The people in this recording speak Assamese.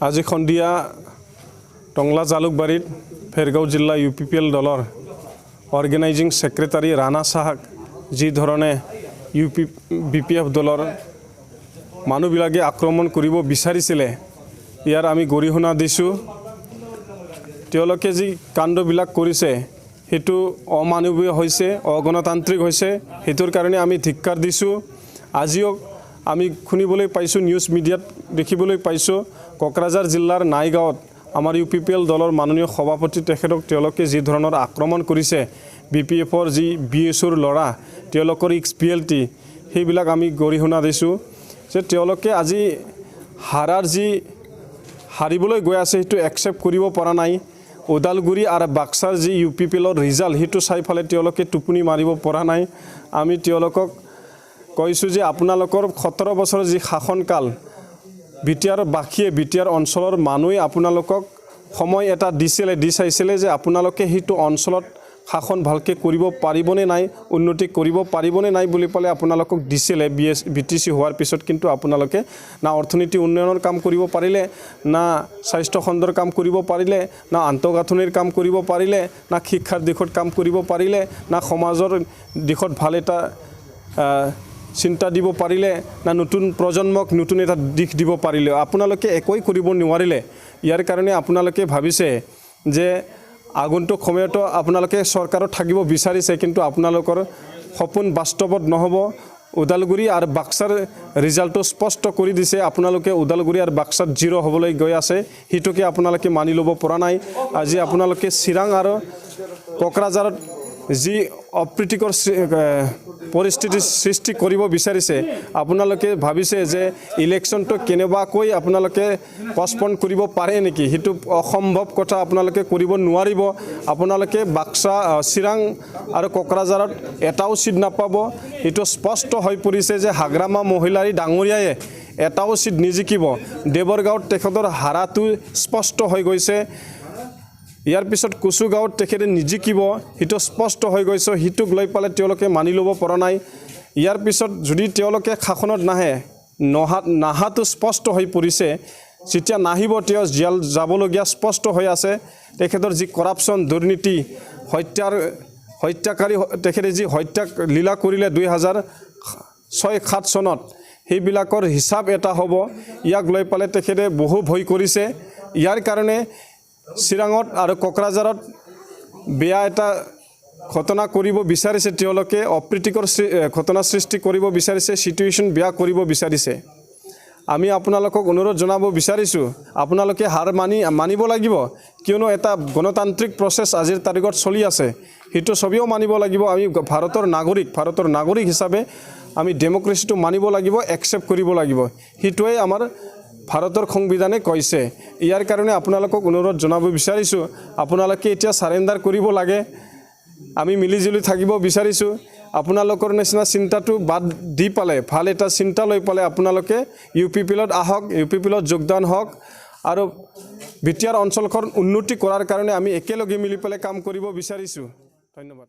আজি সন্ধিয়া টংলা জালুকবাৰীত ফেৰগাঁও জিলা UPPL দলৰ অৰ্গেনাইজিং সেক্ৰেটাৰী ৰাণা শাহক যি ধৰণে BPF দলৰ মানুহবিলাকে আক্ৰমণ কৰিব বিচাৰিছিলে ইয়াৰ আমি গৰিহণা দিছোঁ তেওঁলোকে যি কাণ্ডবিলাক কৰিছে হেতু অমানৱীয় হৈছে অগণতান্ত্ৰিক হৈছে হেতুৰ কাৰণে আমি ধিক্কাৰ দিছোঁ আজিও আমি শুনিবলৈ পাইছোঁ নিউজ মিডিয়াত দেখিবলৈ পাইছোঁ কোকৰাঝাৰ জিলাৰ নাইগাঁৱত আমাৰ UPPL দলৰ মাননীয় সভাপতি তেখেতক তেওঁলোকে যি ধৰণৰ আক্ৰমণ কৰিছে BPFৰ যি BSৰ ল'ৰা তেওঁলোকৰ XPLT সেইবিলাক আমি গৰিহণা দিছোঁ যে তেওঁলোকে আজি হাৰাৰ যি হাৰিবলৈ গৈ আছে সেইটো একচেপ্ট কৰিব পৰা নাই ওদালগুৰি আৰু বাক্সাৰ যি UPPLৰ ৰিজাল্ট সেইটো চাই ফালে তেওঁলোকে টোপনি মাৰিব পৰা নাই আমি তেওঁলোকক কৈছোঁ যে আপোনালোকৰ 17 বছৰৰ যি শাসনকাল বিটিআৰ অঞ্চলৰ মানুহে আপোনালোকক সময় এটা দিছিলে যে আপোনালোকে সেইটো অঞ্চলত শাসন ভালকে কৰিব পাৰিবনে নাই উন্নতি কৰিব পাৰিবনে নাই বুলি পালে আপোনালোকক দিছিলে BTC হোৱাৰ পিছত কিন্তু আপোনালোকে না অৰ্থনীতি উন্নয়নৰ কাম কৰিব পাৰিলে না স্বাস্থ্য খণ্ডৰ কাম কৰিব পাৰিলে না আন্তঃগাঁথনিৰ কাম কৰিব পাৰিলে না শিক্ষাৰ দিশত কাম কৰিব পাৰিলে না সমাজৰ দিশত ভাল এটা চিন্তা দিব পাৰিলে না নতুন প্ৰজন্মক নতুন এটা দিশ দিব পাৰিলে আপোনালোকে একোই কৰিব নোৱাৰিলে ইয়াৰ কাৰণে আপোনালোকে ভাবিছে যে আগন্তুক সময়তো আপোনালোকে চৰকাৰত থাকিব বিচাৰিছে কিন্তু আপোনালোকৰ সপোন বাস্তৱত নহব ওদালগুৰি আৰু বাক্সাৰ ৰিজাল্টটো স্পষ্ট কৰি দিছে আপোনালোকে ওদালগুৰি আৰু বাক্সাত 0 হ'বলৈ গৈ আছে হিটোকে আপোনালোকে মানি ল'ব পৰা নাই আজি আপোনালোকে চিৰাং আৰু কোকৰাঝাৰত যি অপ্ৰীতিকৰ পৰিস্থিতি সৃষ্টি কৰিব বিচাৰিছে আপোনালোকে ভাবিছে যে ইলেকশ্যনটো কেনেবাকৈ আপোনালোকে পষ্টপন কৰিব পাৰে নেকি হেতু অসম্ভৱ কথা আপোনালোকে কৰিব নোৱাৰিব আপোনালোকে বাক্সা চিৰাং আৰু কোকৰাঝাৰত এটাও সিট নাপাব হেতু স্পষ্ট হৈ পৰিছে যে হাগ্ৰামা মহিলাৰী ডাঙৰীয়ায়ে এটাও সিট নিজিকিব দেৱৰগাঁৱত তেখেতৰ হাৰাটো স্পষ্ট হৈ গৈছে ইয়াৰ পিছত কুচুগাঁৱত তেখেতে নিজিকিব হেতু স্পষ্ট হৈ গৈছে হিটোক লৈ পালে তেওঁলোকে মানি ল'ব পৰা নাই ইয়াৰ পিছত যদি তেওঁলোকে শাসনত নাহাটো স্পষ্ট হৈ পৰিছে যেতিয়া নাহিব তেওঁ জেল যাবলগীয়া স্পষ্ট হৈ আছে তেখেতৰ যি কৰাপশ্যন দুৰ্নীতি হত্যাকাৰী তেখেতে যি হত্যা লীলা কৰিলে 2006-07 চনত সেইবিলাকৰ হিচাপ এটা হ'ব ইয়াক লৈ পালে তেখেতে বহু ভয় কৰিছে ইয়াৰ কাৰণে চিৰাঙত আৰু কোকৰাঝাৰত বেয়া এটা ঘটনা কৰিব বিচাৰিছে তেওঁলোকে অপ্ৰীতিকৰ ঘটনা সৃষ্টি কৰিব বিচাৰিছে সিচুৱেশ্যন বেয়া কৰিব বিচাৰিছে আমি আপোনালোকক অনুৰোধ জনাব বিচাৰিছোঁ আপোনালোকে হাৰ মানিব লাগিব কিয়নো এটা গণতান্ত্ৰিক প্ৰচেছ আজিৰ তাৰিখত চলি আছে হেতু সবেও মানিব লাগিব আমি ভাৰতৰ নাগৰিক হিচাপে আমি ডেমক্ৰেচিটো মানিব লাগিব একচেপ্ট কৰিব লাগিব হেতুৱে আমাৰ ভাৰতৰ সংবিধানে কৈছে ইয়াৰ কাৰণে আপোনালোকক অনুৰোধ জনাব বিচাৰিছোঁ আপোনালোকে এতিয়া সাৰেন্ডাৰ কৰিব লাগে আমি মিলিজুলি থাকিব বিচাৰিছোঁ আপোনালোকৰ নিচিনা চিন্তাটো বাদ দি পালে ভাল এটা চিন্তা লৈ পালে আপোনালোকে UPPLত আহক UPPLত যোগদান হওক আৰু বিটিআৰ অঞ্চলখন উন্নতি কৰাৰ কাৰণে আমি একেলগে মিলি পেলাই কাম কৰিব বিচাৰিছোঁ ধন্যবাদ